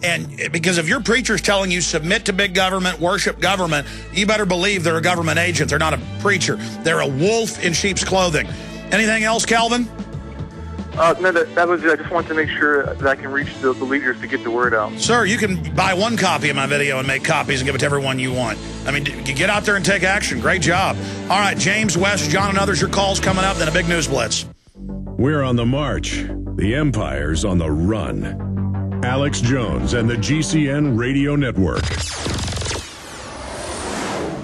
And because if your preacher's telling you submit to big government, worship government, you better believe they're a government agent. They're not a preacher. They're a wolf in sheep's clothing. Anything else, Calvin? No, that was it. I just wanted to make sure that I can reach the leaders to get the word out. Sir, you can buy one copy of my video and make copies and give it to everyone you want. I mean, get out there and take action. Great job. All right, James, Wes, John, and others, your call's coming up, then a big news blitz. We're on the march. The empire's on the run. Alex Jones and the GCN Radio Network.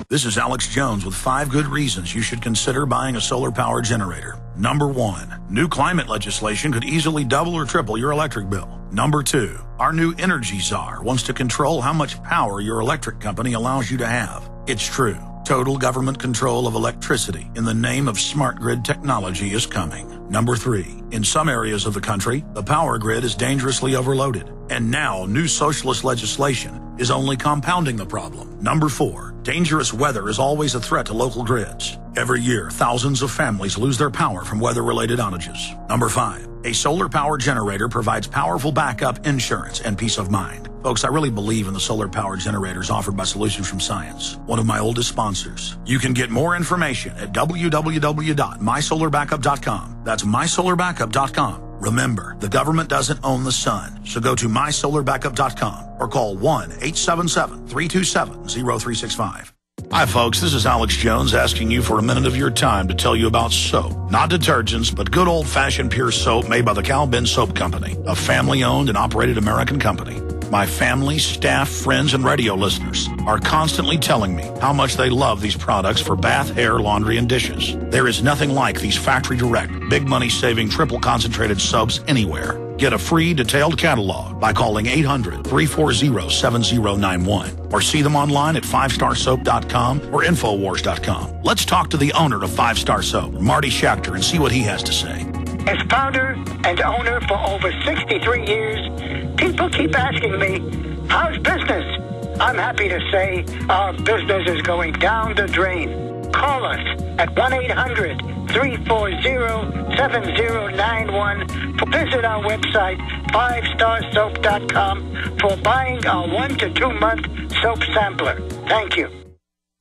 This is Alex Jones with 5 good reasons you should consider buying a solar power generator. Number 1, new climate legislation could easily double or triple your electric bill. Number 2, our new energy czar wants to control how much power your electric company allows you to have. It's true. Total government control of electricity in the name of smart grid technology is coming. Number 3, in some areas of the country, the power grid is dangerously overloaded. And now, new socialist legislation is only compounding the problem. Number 4, dangerous weather is always a threat to local grids. Every year, thousands of families lose their power from weather-related outages. Number 5, a solar power generator provides powerful backup insurance and peace of mind. Folks, I really believe in the solar power generators offered by Solutions from Science, one of my oldest sponsors. You can get more information at www.mysolarbackup.com. That's mysolarbackup.com. Remember, the government doesn't own the sun, so go to mysolarbackup.com or call 1-877-327-0365. Hi, folks. This is Alex Jones asking you for a minute of your time to tell you about soap. Not detergents, but good old-fashioned pure soap made by the Cal Ben Soap Company, a family-owned and operated American company. My family, staff, friends, and radio listeners are constantly telling me how much they love these products for bath, hair, laundry, and dishes. There is nothing like these factory-direct, big money-saving, triple-concentrated soaps anywhere. Get a free detailed catalog by calling 800-340-7091 or see them online at 5starsoap.com or Infowars.com. Let's talk to the owner of 5 Star Soap, Marty Schachter, and see what he has to say. As founder and owner for over 63 years, people keep asking me, how's business? I'm happy to say our business is going down the drain. Call us at 1-800-340-7091. Visit our website, 5starsoap.com, for buying our 1 to 2 month soap sampler. Thank you.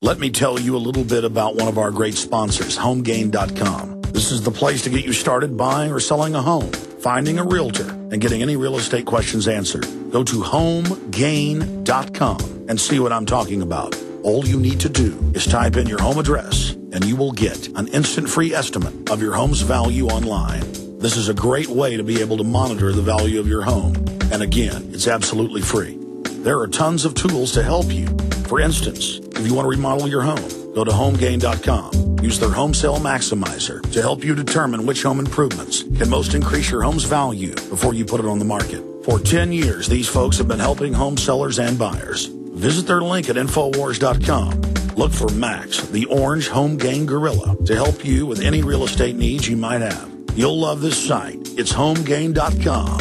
Let me tell you a little bit about one of our great sponsors, HomeGain.com. This is the place to get you started buying or selling a home, finding a realtor, and getting any real estate questions answered. Go to HomeGain.com and see what I'm talking about. All you need to do is type in your home address, and you will get an instant free estimate of your home's value online. This is a great way to be able to monitor the value of your home. And again, it's absolutely free. There are tons of tools to help you. For instance, if you want to remodel your home, go to HomeGain.com. Use their Home Sale Maximizer to help you determine which home improvements can most increase your home's value before you put it on the market. For 10 years, these folks have been helping home sellers and buyers. Visit their link at Infowars.com. Look for Max, the orange home gain gorilla, to help you with any real estate needs you might have. You'll love this site. It's HomeGain.com.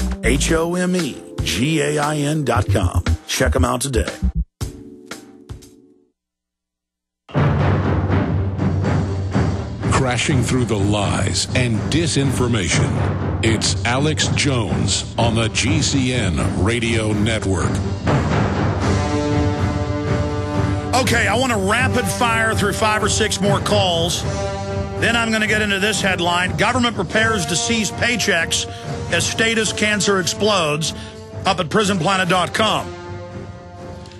HomeGain.com. Check them out today. Crashing through the lies and disinformation. It's Alex Jones on the GCN Radio Network. Okay, I want to rapid fire through 5 or 6 more calls. Then I'm going to get into this headline. Government prepares to seize paychecks as status cancer explodes, up at prisonplanet.com.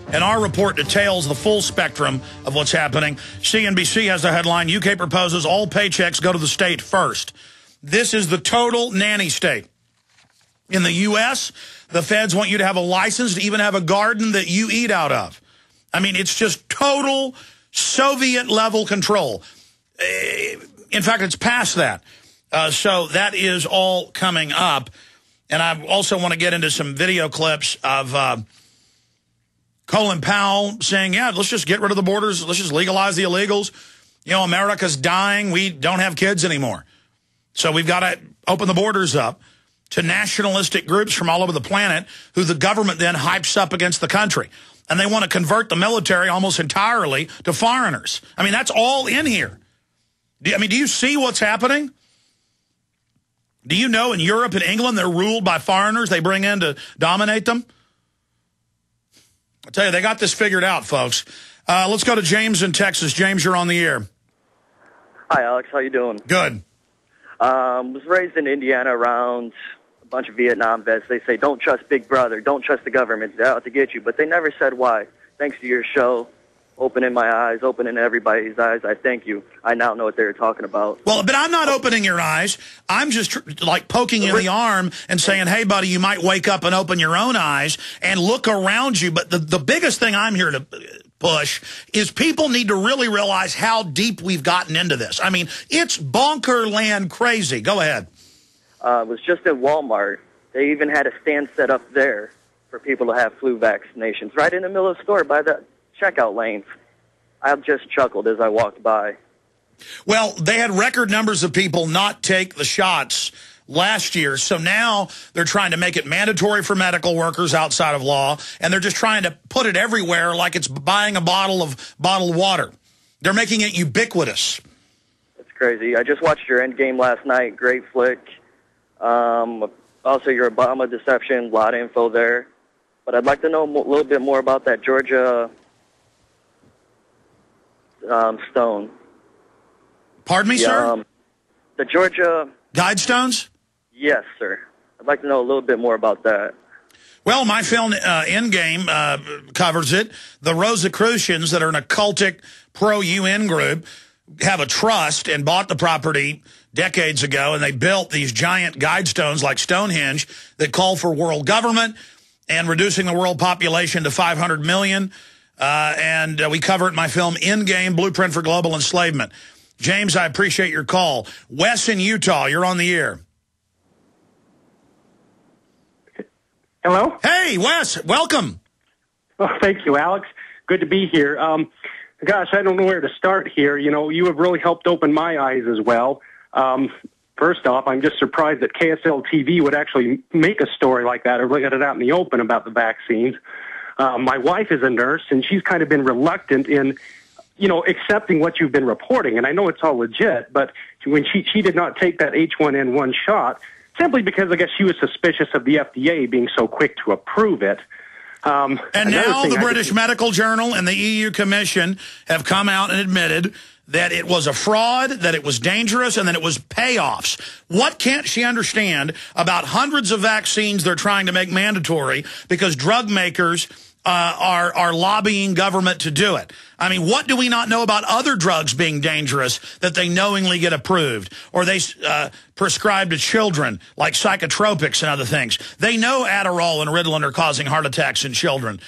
And our report details the full spectrum of what's happening. CNBC has the headline, UK proposes all paychecks go to the state first. This is the total nanny state. In the U.S., the feds want you to have a license to even have a garden that you eat out of. I mean, it's just total Soviet-level control. In fact, it's past that. So that is all coming up. And I also want to get into some video clips of Colin Powell saying, yeah, let's just get rid of the borders. Let's just legalize the illegals. You know, America's dying. We don't have kids anymore. So we've got to open the borders up to nationalistic groups from all over the planet who the government then hypes up against the country. And they want to convert the military almost entirely to foreigners. I mean, that's all in here. Do you see what's happening? Do you know in Europe and England they're ruled by foreigners they bring in to dominate them? I tell you, they got this figured out, folks. Let's go to James in Texas. James, you're on the air. Hi, Alex. How you doing? Good. Was raised in Indiana around a bunch of Vietnam vets. They say, don't trust Big Brother. Don't trust the government. They're out to get you. But they never said why. Thanks to your show, opening my eyes, opening everybody's eyes, I thank you. I now know what they were talking about. Well, but I'm not opening your eyes. I'm just like poking you in the arm and saying, hey, buddy, you might wake up and open your own eyes and look around you. But the biggest thing I'm here to push is people need to really realize how deep we've gotten into this. I mean, it's bonker land crazy. Go ahead. It was just at Walmart. They even had a stand set up there for people to have flu vaccinations right in the middle of the store by the checkout lanes. I just chuckled as I walked by. Well, they had record numbers of people not take the shots last year, so now they're trying to make it mandatory for medical workers outside of law, and they're just trying to put it everywhere like it's buying a bottle of bottled water. They're making it ubiquitous. It's crazy. I just watched your Endgame last night. Great flick. Also, your Obama deception, a lot of info there. But I'd like to know a little bit more about that Georgia stone. Pardon me, sir? The Georgia... Guidestones? Yes, sir. I'd like to know a little bit more about that. Well, my film Endgame covers it. The Rosicrucians, that are an occultic pro-UN group, have a trust and bought the property decades ago, and they built these giant guidestones like Stonehenge that call for world government and reducing the world population to 500 million. And we cover it in my film Endgame, Blueprint for Global Enslavement. James, I appreciate your call. Wes in Utah, you're on the air. Hello? Hey, Wes, welcome. Oh, thank you, Alex. Good to be here. Gosh, I don't know where to start here. You know, you have really helped open my eyes as well. First off, I'm just surprised that KSL TV would actually make a story like that or let it out in the open about the vaccines. My wife is a nurse, and she's kind of been reluctant in, you know, accepting what you've been reporting. And I know it's all legit, but when she did not take that H1N1 shot, simply because I guess she was suspicious of the FDA being so quick to approve it. And now the British Medical Journal and the EU Commission have come out and admitted that it was a fraud, that it was dangerous, and that it was payoffs. What can't she understand about hundreds of vaccines they're trying to make mandatory because drug makers are lobbying government to do it? I mean, what do we not know about other drugs being dangerous that they knowingly get approved or they prescribe to children, like psychotropics and other things? They know Adderall and Ritalin are causing heart attacks in children.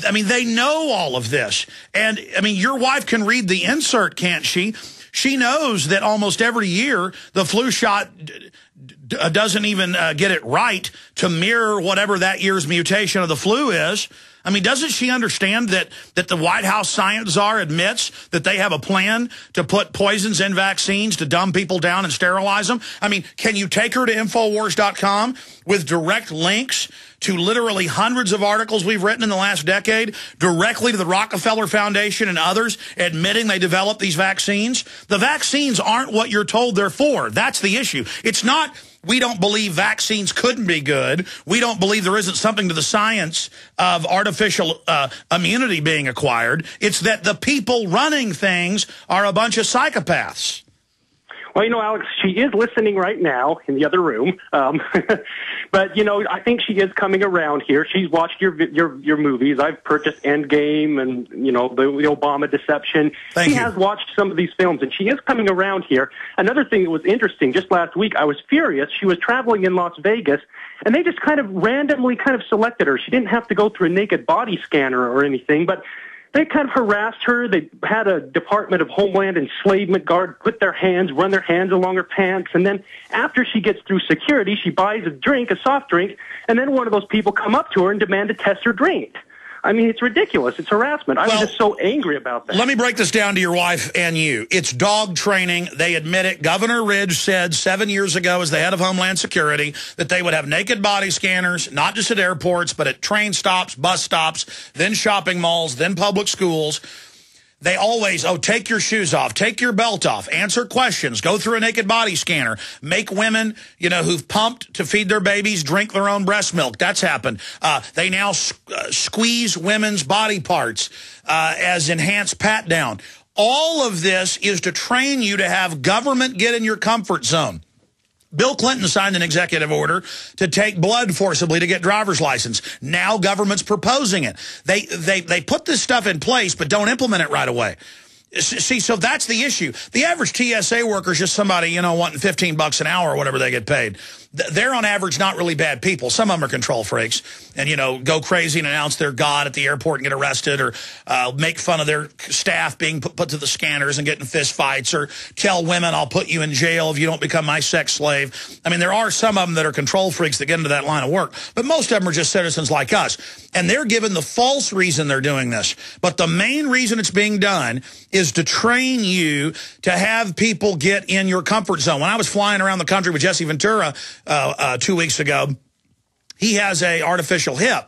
I mean, they know all of this. And, I mean, your wife can read the insert, can't she? She knows that almost every year the flu shot doesn't even get it right to mirror whatever that year's mutation of the flu is. I mean, doesn't she understand that the White House science czar admits that they have a plan to put poisons in vaccines to dumb people down and sterilize them? I mean, can you take her to Infowars.com with direct links to literally hundreds of articles we've written in the last decade, directly to the Rockefeller Foundation and others admitting they developed these vaccines? The vaccines aren't what you're told they're for. That's the issue. It's not we don't believe vaccines couldn't be good. We don't believe there isn't something to the science of artificial immunity being acquired. It's that the people running things are a bunch of psychopaths. Well, you know, Alex, she is listening right now in the other room. But, you know, I think she is coming around here. She's watched your movies. I've purchased Endgame and, you know, the Obama deception. She has watched some of these films, and she is coming around here. Another thing that was interesting, just last week, I was furious. She was traveling in Las Vegas, and they just kind of randomly kind of selected her. She didn't have to go through a naked body scanner or anything, but they kind of harassed her. They had a Department of Homeland Enslavement guard run their hands along her pants. And then after she gets through security, she buys a soft drink, and then one of those people come up to her and demand to test her drink. I mean, it's ridiculous. It's harassment. I was just so angry about that. Let me break this down to your wife and you. It's dog training. They admit it. Governor Ridge said 7 years ago as the head of Homeland Security that they would have naked body scanners, not just at airports, but at train stops, bus stops, then shopping malls, then public schools. They always, take your shoes off, take your belt off, answer questions, go through a naked body scanner, make women, who've pumped to feed their babies, drink their own breast milk. That's happened. They now squeeze women's body parts as enhanced pat down. All of this is to train you to have government get in your comfort zone. Bill Clinton signed an executive order to take blood forcibly to get driver's license. Now government's proposing it. They put this stuff in place but don't implement it right away. See, so that's the issue. The average TSA worker is just somebody, wanting $15 an hour or whatever they get paid. They're on average not really bad people. Some of them are control freaks and, go crazy and announce they're God at the airport and get arrested, or make fun of their staff being put to the scanners and getting fist fights, or tell women, I'll put you in jail if you don't become my sex slave. I mean, there are some of them that are control freaks that get into that line of work, but most of them are just citizens like us. And they're given the false reason they're doing this. But the main reason it's being done is to train you to have people get in your comfort zone. When I was flying around the country with Jesse Ventura 2 weeks ago, he has a artificial hip.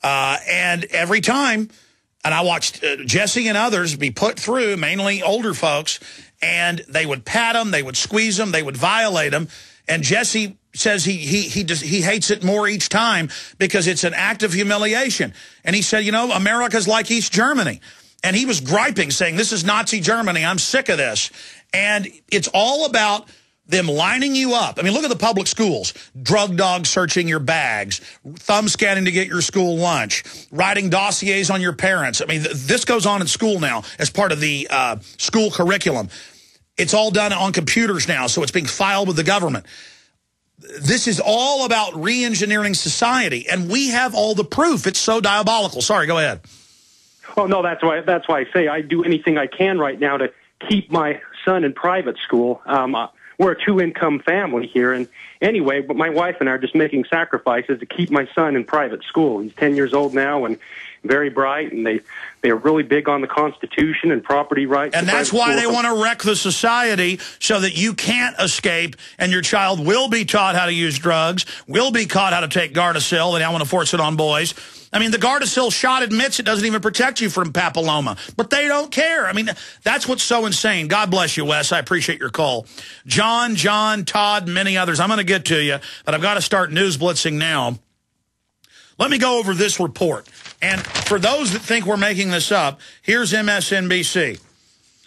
And every time, and I watched Jesse and others be put through, mainly older folks, and they would pat them, they would squeeze them, they would violate them. And Jesse says he hates it more each time because it's an act of humiliation. And he said, America's like East Germany. And he was griping, saying, this is Nazi Germany. I'm sick of this. And it's all about them lining you up. I mean, look at the public schools. Drug dogs searching your bags, thumb scanning to get your school lunch, writing dossiers on your parents. I mean, this goes on in school now as part of the school curriculum. It's all done on computers now, so it's being filed with the government. This is all about re-engineering society, and we have all the proof. It's so diabolical. Sorry, go ahead. Oh, no, that's why I say I do anything I can right now to keep my son in private school. We're a two-income family here, and anyway, but my wife and I are just making sacrifices to keep my son in private school. He's 10 years old now and very bright, and they are really big on the Constitution and property rights. And that's why they want to wreck the society so that you can't escape, and your child will be taught how to use drugs, will be taught how to take Gardasil, and I want to force it on boys. I mean, the Gardasil shot admits it doesn't even protect you from papilloma, but they don't care. I mean, that's what's so insane. God bless you, Wes. I appreciate your call. John, Todd, many others. I'm going to get to you, but I've got to start news blitzing now. Let me go over this report. And for those that think we're making this up, here's MSNBC.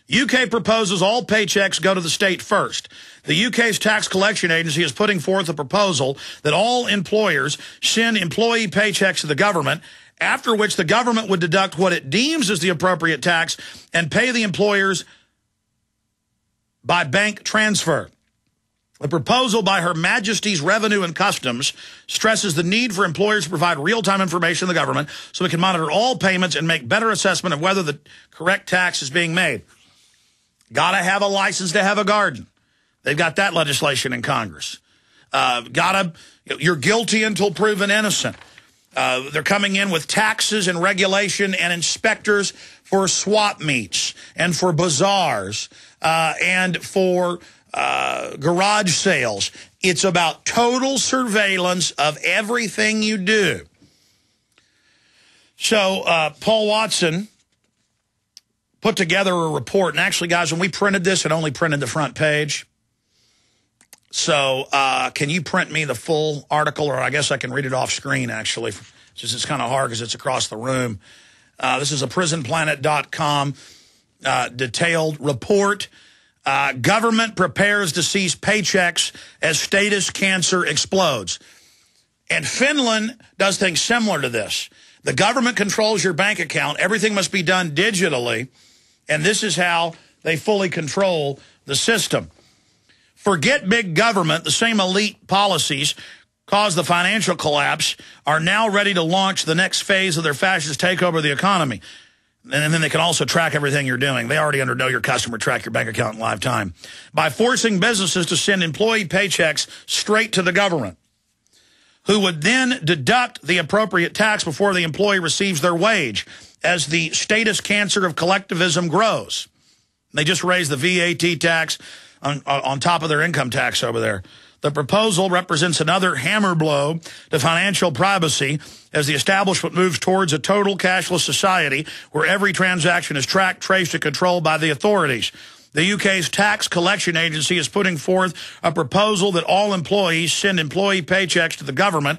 UK proposes all paychecks go to the state first. The UK's tax collection agency is putting forth a proposal that all employers send employee paychecks to the government, after which the government would deduct what it deems as the appropriate tax and pay the employers by bank transfer. The proposal by Her Majesty's Revenue and Customs stresses the need for employers to provide real-time information to the government so we can monitor all payments and make better assessment of whether the correct tax is being made. Gotta have a license to have a garden. They've got that legislation in Congress. You're guilty until proven innocent. They're coming in with taxes and regulation and inspectors for swap meets and for bazaars and for garage sales. It's about total surveillance of everything you do. So Paul Watson put together a report. And actually, guys, when we printed this, it only printed the front page. So can you print me the full article, or I guess I can read it off screen, actually, since it's kind of hard because it's across the room. This is a prisonplanet.com detailed report. Government prepares to seize paychecks as status cancer explodes. And Finland does things similar to this. The government controls your bank account. Everything must be done digitally. And this is how they fully control the system. Forget big government. The same elite policies caused the financial collapse are now ready to launch the next phase of their fascist takeover of the economy. And then they can also track everything you're doing. They already know your customer, track your bank account in live time. By forcing businesses to send employee paychecks straight to the government, who would then deduct the appropriate tax before the employee receives their wage as the status cancer of collectivism grows. They just raised the VAT tax on top of their income tax over there. The proposal represents another hammer blow to financial privacy as the establishment moves towards a total cashless society where every transaction is tracked, traced, and controlled by the authorities. The UK's tax collection agency is putting forth a proposal that all employees send employee paychecks to the government